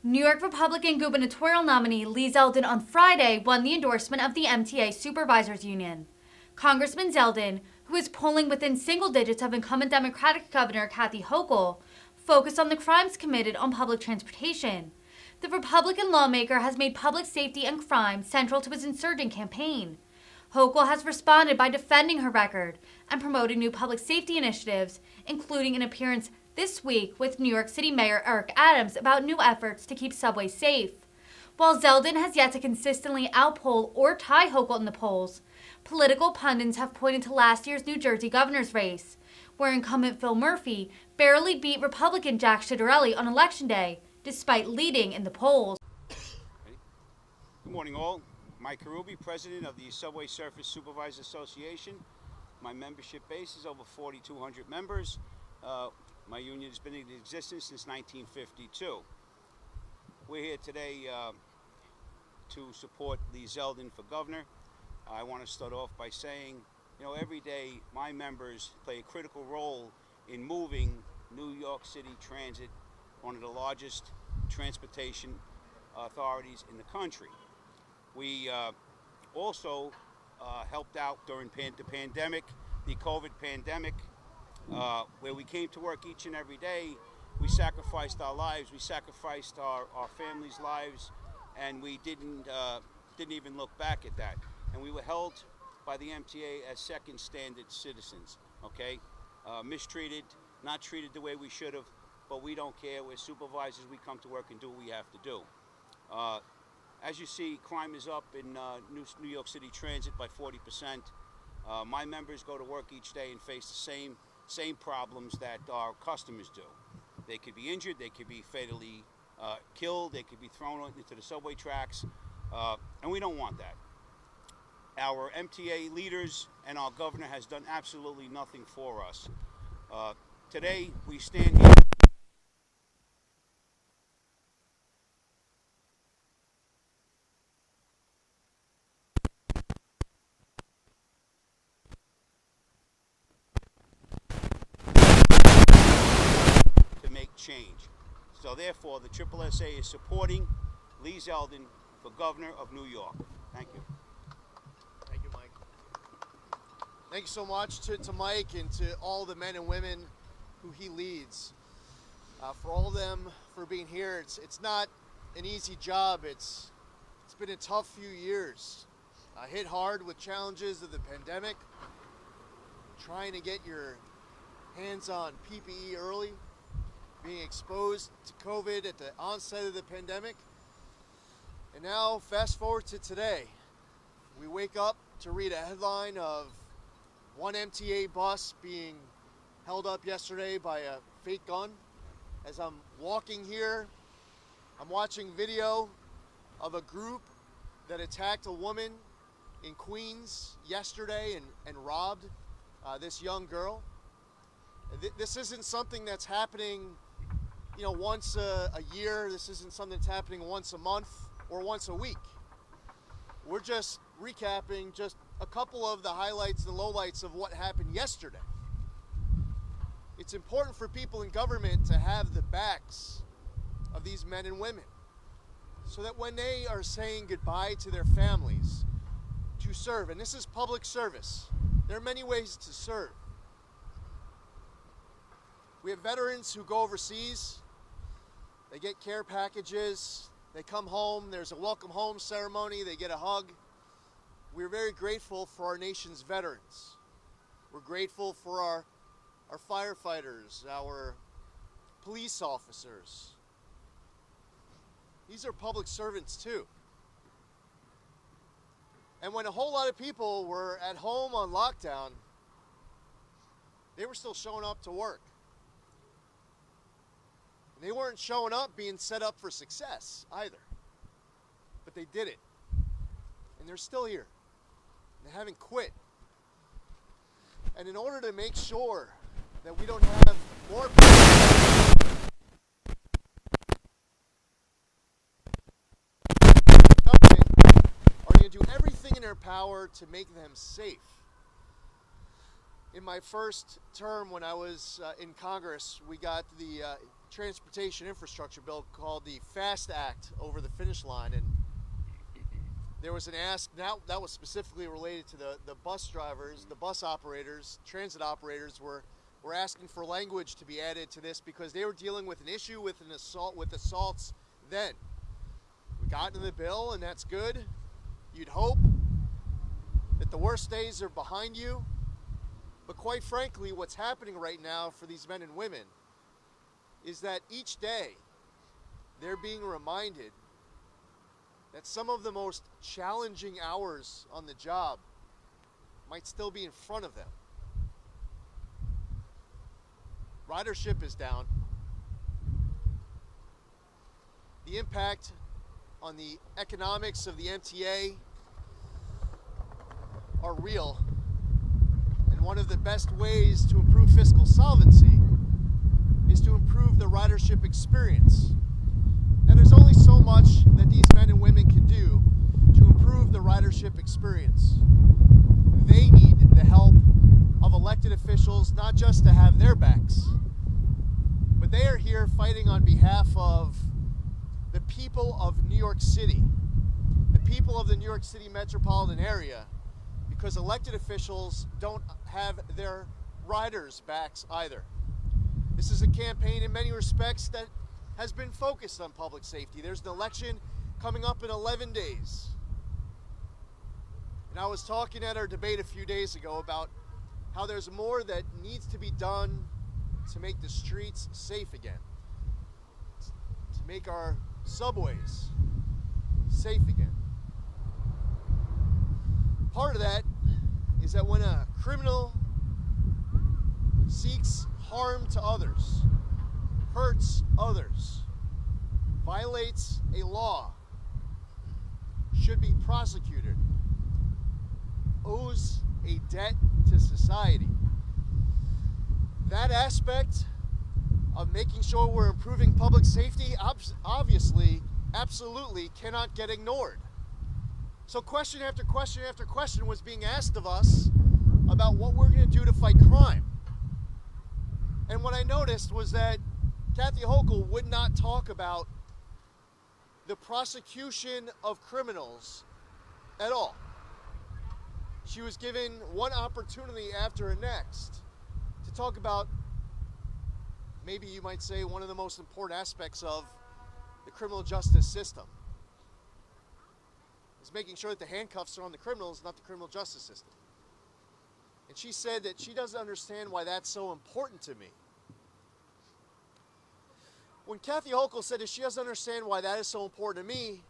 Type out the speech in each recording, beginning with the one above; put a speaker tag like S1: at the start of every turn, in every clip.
S1: New York Republican gubernatorial nominee Zeldin on Friday won the endorsement of the MTA Supervisors Union. Congressman Zeldin, who is polling within single digits of incumbent Democratic Governor Kathy Hochul, focused on the crimes committed on public transportation. The Republican lawmaker has made public safety and crime central to his insurgent campaign. Hochul has responded by defending her record and promoting new public safety initiatives, including an appearance this week with New York City Mayor Eric Adams about new efforts to keep subways safe. While Zeldin has yet to consistently outpoll or tie Hochul in the polls, political pundits have pointed to last year's New Jersey governor's race, where incumbent Phil Murphy barely beat Republican Jack Ciattarelli on Election Day, despite leading in the polls.
S2: Good morning, all. Mike Karubi, president of the Subway Surface Supervisors Association. My membership base is over 4,200 members. My union has been in existence since 1952. We're here today to support Zeldin for governor. I want to start off by saying, every day my members play a critical role in moving New York City Transit, one of the largest transportation authorities in the country. We also helped out during the pandemic, the COVID pandemic, where we came to work each and every day. We sacrificed our lives, we sacrificed our families' lives, and we didn't even look back at that. And we were held by the MTA as second standard citizens, okay? Mistreated, not treated the way we should have, but we don't care. We're supervisors, we come to work and do what we have to do. As you see, crime is up in New York City Transit by 40%. My members go to work each day and face the same problems that our customers do. They could be injured, they could be fatally killed, they could be thrown into the subway tracks, and we don't want that. Our MTA leaders and our governor has done absolutely nothing for us. Today, we stand here to make change. So therefore, the SSSA is supporting Zeldin for governor of New York. Thank you.
S3: Thank you, Mike. Thank you so much to Mike and to all the men and women who he leads. For all of them for being here. It's not an easy job. It's been a tough few years. Hit hard with challenges of the pandemic, trying to get your hands on PPE early, being exposed to COVID at the onset of the pandemic. And now, fast forward to today. We wake up to read a headline of one MTA bus being held up yesterday by a fake gun. As I'm walking here, I'm watching video of a group that attacked a woman in Queens yesterday and robbed this young girl. This isn't something that's happening once a year. This isn't something that's happening once a month or once a week. We're just recapping just a couple of the highlights and lowlights of what happened yesterday. It's important for people in government to have the backs of these men and women so that when they are saying goodbye to their families, to serve, and this is public service, there are many ways to serve. We have veterans who go overseas, they get care packages, they come home, there's a welcome home ceremony, they get a hug. We're very grateful for our nation's veterans. We're grateful for our firefighters, our police officers. These are public servants too. And when a whole lot of people were at home on lockdown, they were still showing up to work. They weren't showing up being set up for success either. But they did it. And they're still here. They haven't quit. And in order to make sure that we don't have more people government are going to do everything in their power to make them safe. In my first term when I was in Congress, we got the transportation infrastructure bill called the FAST Act over the finish line, and there was an ask that was specifically related to the bus drivers, the bus operators, transit operators were asking for language to be added to this because they were dealing with an issue with assaults then. We got into the bill, and that's good. You'd hope that the worst days are behind you, but quite frankly, what's happening right now for these men and women is that each day they're being reminded that some of the most challenging hours on the job might still be in front of them. Ridership is down. The impact on the economics of the MTA are real. And one of the best ways to improve fiscal solvency is to improve the ridership experience. And there's only so much that these men and women can do to improve the ridership experience. They need the help of elected officials, not just to have their backs, but they are here fighting on behalf of the people of New York City, the people of the New York City metropolitan area, because elected officials don't have their riders' backs either. This is a campaign in many respects that has been focused on public safety. There's an election coming up in 11 days. And I was talking at our debate a few days ago about how there's more that needs to be done to make the streets safe again, to make our subways safe again. Part of that is that when a criminal seeks harm to others, hurts others, violates a law, should be prosecuted, owes a debt to society. That aspect of making sure we're improving public safety obviously, absolutely cannot get ignored. So question after question after question was being asked of us about what we're going to do to fight crime. And what I noticed was that Kathy Hochul would not talk about the prosecution of criminals at all. She was given one opportunity after the next to talk about, maybe you might say, one of the most important aspects of the criminal justice system. Is making sure that the handcuffs are on the criminals, not the criminal justice system. And she said that she doesn't understand why that's so important to me. When Kathy Hochul said that she doesn't understand why that is so important to me,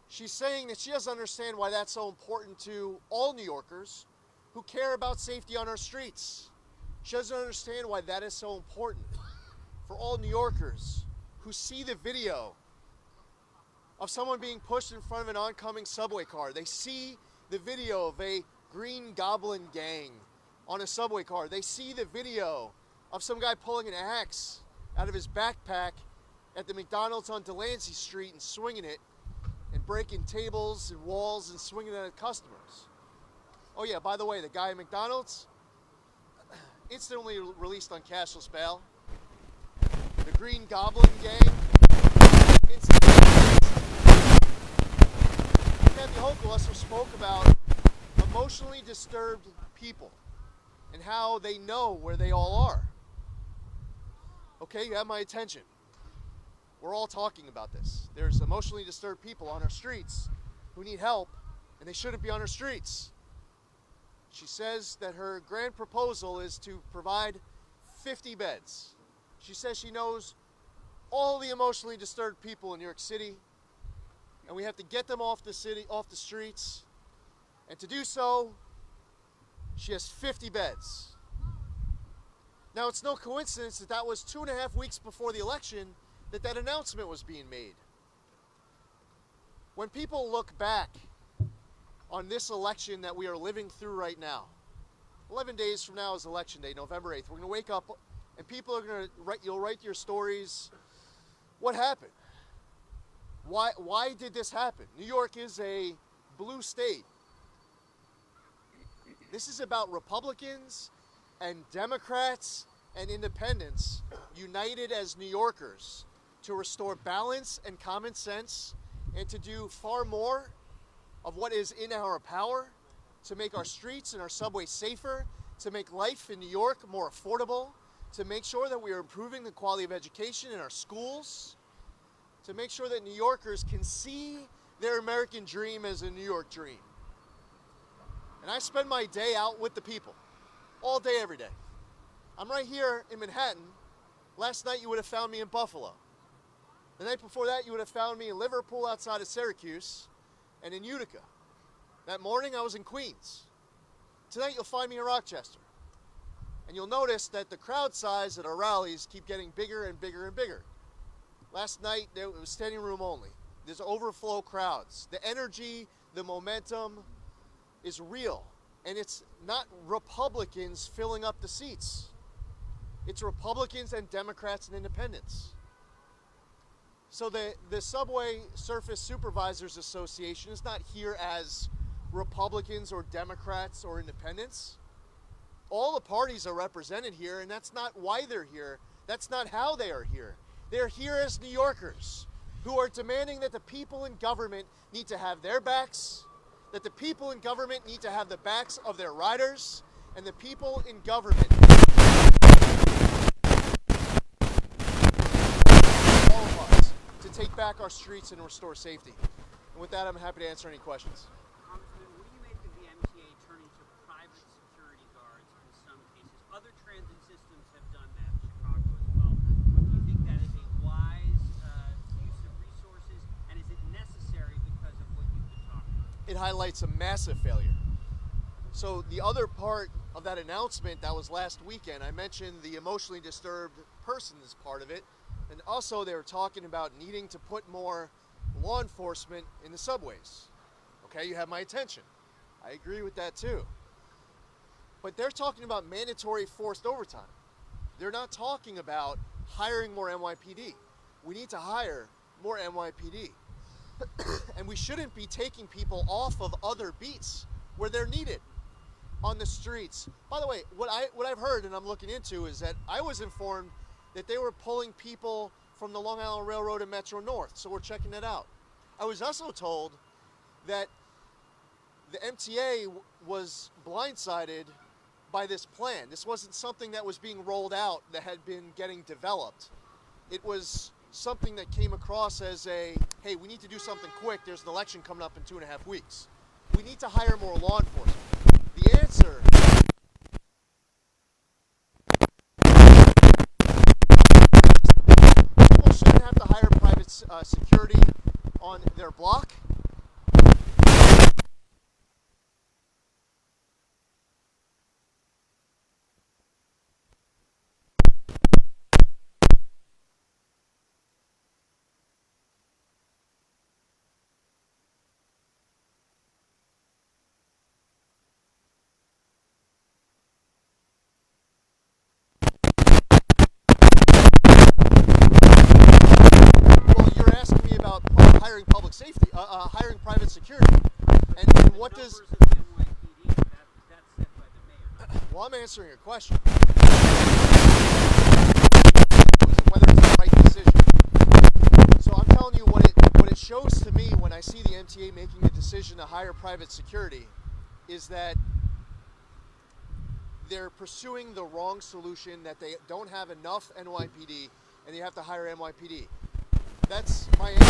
S3: she's saying that she doesn't understand why that's so important to all New Yorkers who care about safety on our streets. She doesn't understand why that is so important for all New Yorkers who see the video of someone being pushed in front of an oncoming subway car. They see the video of a Green Goblin gang on a subway car. They see the video of some guy pulling an axe out of his backpack at the McDonald's on Delancey Street and swinging it and breaking tables and walls and swinging it at customers. Oh yeah, by the way, the guy at McDonald's, instantly released on cashless bail. The Green Goblin gang, instantly released. Kathy Hochul also spoke about emotionally disturbed people and how they know where they all are. Okay, you have my attention. We're all talking about this. There's emotionally disturbed people on our streets who need help, and they shouldn't be on our streets. She says that her grand proposal is to provide 50 beds. She says she knows all the emotionally disturbed people in New York City, and we have to get them off the streets. And to do so, she has 50 beds. Now, it's no coincidence that that was 2.5 weeks before the election that announcement was being made. When people look back on this election that we are living through right now, 11 days from now is election day, November 8th. We're going to wake up and people are going to you'll write your stories. What happened? Why did this happen? New York is a blue state. This is about Republicans and Democrats and independents united as New Yorkers to restore balance and common sense and to do far more of what is in our power to make our streets and our subways safer, to make life in New York more affordable, to make sure that we are improving the quality of education in our schools, to make sure that New Yorkers can see their American dream as a New York dream. And I spend my day out with the people, all day, every day. I'm right here in Manhattan. Last night you would have found me in Buffalo. The night before that you would have found me in Liverpool outside of Syracuse and in Utica. That morning I was in Queens. Tonight you'll find me in Rochester. And you'll notice that the crowd size at our rallies keep getting bigger and bigger and bigger. Last night it was standing room only. There's overflow crowds. The energy, the momentum is real. And it's not Republicans filling up the seats. It's Republicans and Democrats and independents. So the Subway Surface Supervisors Association is not here as Republicans or Democrats or independents. All the parties are represented here, and that's not why they're here. That's not how they are here. They're here as New Yorkers who are demanding that the people in government need to have their backs, that the people in government need to have the backs of their riders, and the people in government, all of us, to take back our streets and restore safety. And with that, I'm happy to answer any questions.
S4: Congressman, what do you make of the MTA turning to private security guards in some cases? Other transit systems have done that, Chicago as well. Do you think that is a wise use of resources, and is it necessary because of what you've been talking about?
S3: It highlights a massive failure. So the other part of that announcement that was last weekend, I mentioned the emotionally disturbed person is part of it. And also they were talking about needing to put more law enforcement in the subways. Okay, you have my attention. I agree with that too. But they're talking about mandatory forced overtime. They're not talking about hiring more NYPD. We need to hire more NYPD. And we shouldn't be taking people off of other beats where they're needed on the streets. By the way, what I've heard and I'm looking into is that I was informed that they were pulling people from the Long Island Railroad and Metro North, so we're checking it out. I was also told that the MTA was blindsided by this plan. This wasn't something that was being rolled out that had been getting developed. It was something that came across as a, hey, we need to do something quick. There's an election coming up in 2.5 weeks. We need to hire more law enforcement. The answer people shouldn't have to hire private security on their block. Hiring public safety, hiring private security, and what does? Well, I'm answering a question. Whether it's the right decision. So I'm telling you what it shows to me when I see the MTA making the decision to hire private security, is that they're pursuing the wrong solution. That they don't have enough NYPD, and they have to hire NYPD. That's my answer.